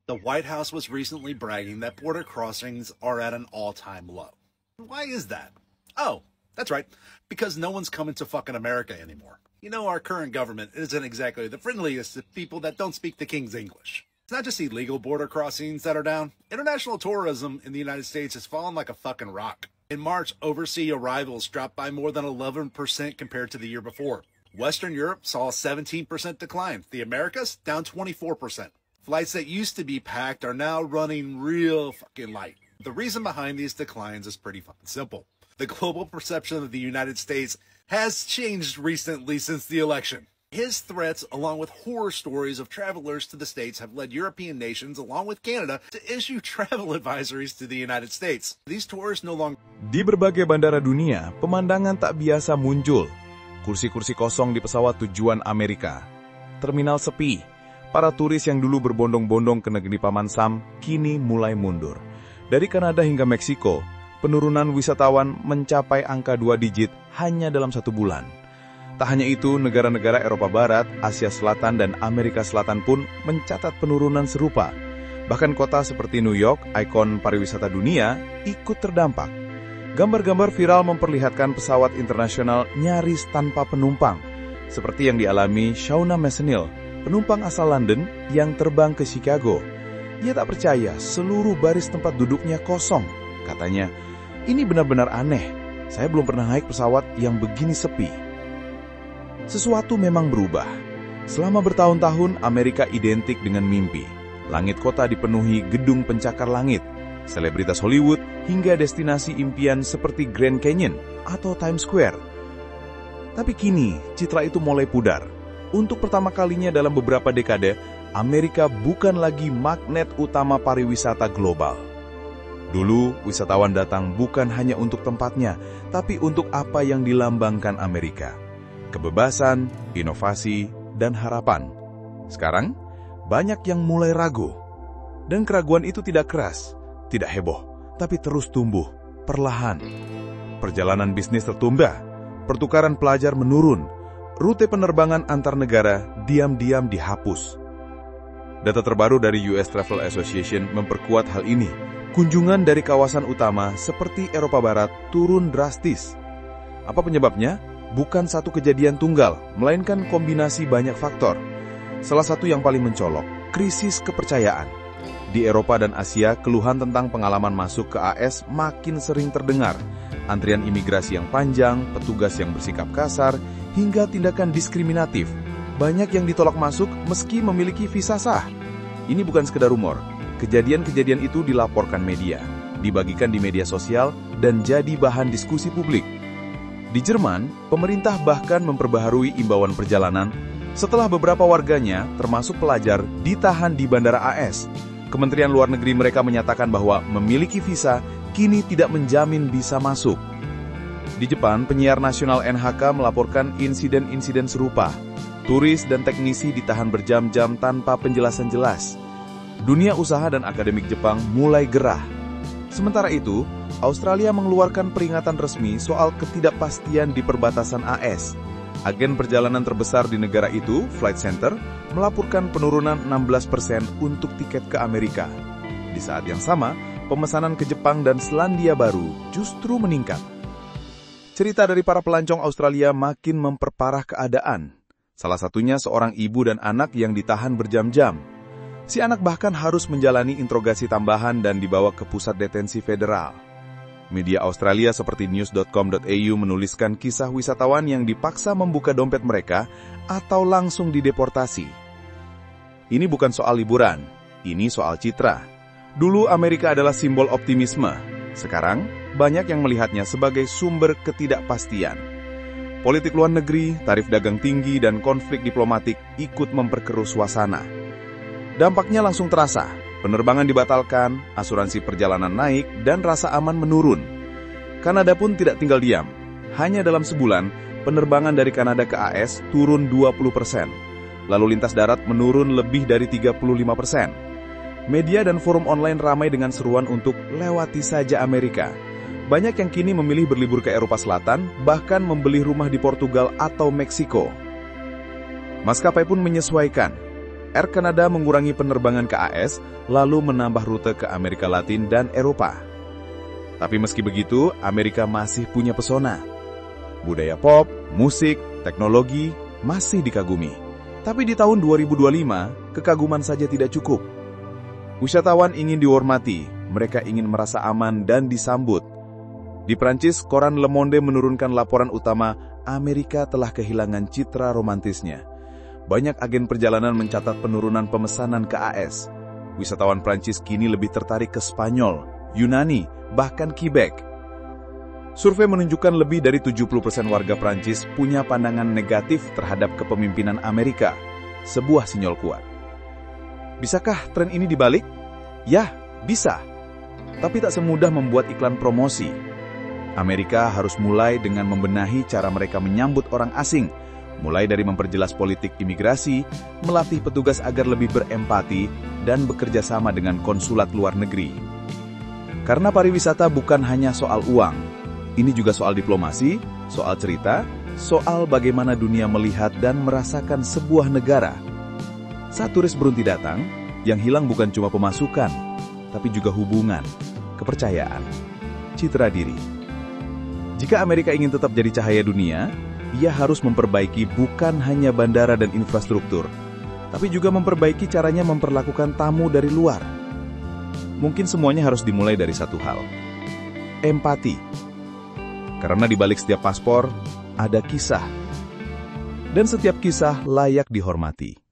The White House was recently bragging that border crossings are at an all-time low. Why is that? Oh, that's right, because no one's coming to fucking America anymore. You know, our current government isn't exactly the friendliest to people that don't speak the King's English. It's not just illegal border crossings that are down. International tourism in the United States has fallen like a fucking rock. In March, overseas arrivals dropped by more than 11% compared to the year before. Western Europe saw a 17% decline. The Americas down 24%. Flights that used to be packed are now running real fucking light. The reason behind these declines is pretty fucking simple. The global perception of the United States has changed recently since the election. His threats, along with horror stories of travelers to the States, have led European nations, along with Canada, to issue travel advisories to the United States. These tourists no longer... Di berbagai bandara dunia, pemandangan tak biasa muncul. Kursi-kursi kosong di pesawat tujuan Amerika. Terminal sepi. Para turis yang dulu berbondong-bondong ke negeri Paman Sam, kini mulai mundur. Dari Kanada hingga Meksiko, penurunan wisatawan mencapai angka 2 digit hanya dalam 1 bulan. Tak hanya itu, negara-negara Eropa Barat, Asia Selatan, dan Amerika Selatan pun mencatat penurunan serupa. Bahkan kota seperti New York, ikon pariwisata dunia, ikut terdampak. Gambar-gambar viral memperlihatkan pesawat internasional nyaris tanpa penumpang, seperti yang dialami Shauna Messenil, penumpang asal London yang terbang ke Chicago. Ia tak percaya seluruh baris tempat duduknya kosong. Katanya, ini benar-benar aneh. Saya belum pernah naik pesawat yang begini sepi. Sesuatu memang berubah. Selama bertahun-tahun, Amerika identik dengan mimpi. Langit kota dipenuhi gedung pencakar langit, selebritas Hollywood, hingga destinasi impian seperti Grand Canyon atau Times Square. Tapi kini, citra itu mulai pudar. Untuk pertama kalinya dalam beberapa dekade, Amerika bukan lagi magnet utama pariwisata global. Dulu, wisatawan datang bukan hanya untuk tempatnya, tapi untuk apa yang dilambangkan Amerika. Kebebasan, inovasi, dan harapan. Sekarang, banyak yang mulai ragu. Dan keraguan itu tidak keras, tidak heboh, tapi terus tumbuh, perlahan. Perjalanan bisnis tertunda, pertukaran pelajar menurun, rute penerbangan antar negara diam-diam dihapus. Data terbaru dari US Travel Association memperkuat hal ini. Kunjungan dari kawasan utama seperti Eropa Barat turun drastis. Apa penyebabnya? Bukan satu kejadian tunggal, melainkan kombinasi banyak faktor. Salah satu yang paling mencolok, krisis kepercayaan. Di Eropa dan Asia, keluhan tentang pengalaman masuk ke AS makin sering terdengar. Antrian imigrasi yang panjang, petugas yang bersikap kasar, hingga tindakan diskriminatif. Banyak yang ditolak masuk meski memiliki visa sah. Ini bukan sekedar rumor. Kejadian-kejadian itu dilaporkan media, dibagikan di media sosial, dan jadi bahan diskusi publik. Di Jerman, pemerintah bahkan memperbaharui imbauan perjalanan setelah beberapa warganya, termasuk pelajar, ditahan di Bandara AS. Kementerian Luar Negeri mereka menyatakan bahwa memiliki visa kini tidak menjamin bisa masuk. Di Jepang, penyiar nasional NHK melaporkan insiden-insiden serupa. Turis dan teknisi ditahan berjam-jam tanpa penjelasan jelas. Dunia usaha dan akademik Jepang mulai gerah. Sementara itu, Australia mengeluarkan peringatan resmi soal ketidakpastian di perbatasan AS. Agen perjalanan terbesar di negara itu, Flight Center, melaporkan penurunan 16% untuk tiket ke Amerika. Di saat yang sama, pemesanan ke Jepang dan Selandia Baru justru meningkat. Cerita dari para pelancong Australia makin memperparah keadaan. Salah satunya seorang ibu dan anak yang ditahan berjam-jam. Si anak bahkan harus menjalani interogasi tambahan dan dibawa ke pusat detensi federal. Media Australia seperti news.com.au menuliskan kisah wisatawan yang dipaksa membuka dompet mereka atau langsung dideportasi. Ini bukan soal liburan, ini soal citra. Dulu Amerika adalah simbol optimisme. Sekarang, banyak yang melihatnya sebagai sumber ketidakpastian. Politik luar negeri, tarif dagang tinggi, dan konflik diplomatik ikut memperkeruh suasana. Dampaknya langsung terasa. Penerbangan dibatalkan, asuransi perjalanan naik, dan rasa aman menurun. Kanada pun tidak tinggal diam. Hanya dalam sebulan, penerbangan dari Kanada ke AS turun 20%. Lalu lintas darat menurun lebih dari 35%. Media dan forum online ramai dengan seruan untuk lewati saja Amerika. Banyak yang kini memilih berlibur ke Eropa Selatan, bahkan membeli rumah di Portugal atau Meksiko. Maskapai pun menyesuaikan. Air Canada mengurangi penerbangan ke AS, lalu menambah rute ke Amerika Latin dan Eropa. Tapi meski begitu, Amerika masih punya pesona. Budaya pop, musik, teknologi masih dikagumi. Tapi di tahun 2025, kekaguman saja tidak cukup. Wisatawan ingin dihormati, mereka ingin merasa aman dan disambut. Di Prancis, koran Le Monde menurunkan laporan utama Amerika telah kehilangan citra romantisnya. Banyak agen perjalanan mencatat penurunan pemesanan ke AS. Wisatawan Prancis kini lebih tertarik ke Spanyol, Yunani, bahkan Quebec. Survei menunjukkan lebih dari 70% warga Prancis punya pandangan negatif terhadap kepemimpinan Amerika, sebuah sinyal kuat. Bisakah tren ini dibalik? Ya, bisa. Tapi tak semudah membuat iklan promosi. Amerika harus mulai dengan membenahi cara mereka menyambut orang asing, mulai dari memperjelas politik imigrasi, melatih petugas agar lebih berempati, dan bekerja sama dengan konsulat luar negeri. Karena pariwisata bukan hanya soal uang, ini juga soal diplomasi, soal cerita, soal bagaimana dunia melihat dan merasakan sebuah negara. Saat turis berhenti datang, yang hilang bukan cuma pemasukan, tapi juga hubungan, kepercayaan, citra diri. Jika Amerika ingin tetap jadi cahaya dunia, ia harus memperbaiki bukan hanya bandara dan infrastruktur, tapi juga memperbaiki caranya memperlakukan tamu dari luar. Mungkin semuanya harus dimulai dari satu hal, empati. Karena di balik setiap paspor, ada kisah. Dan setiap kisah layak dihormati.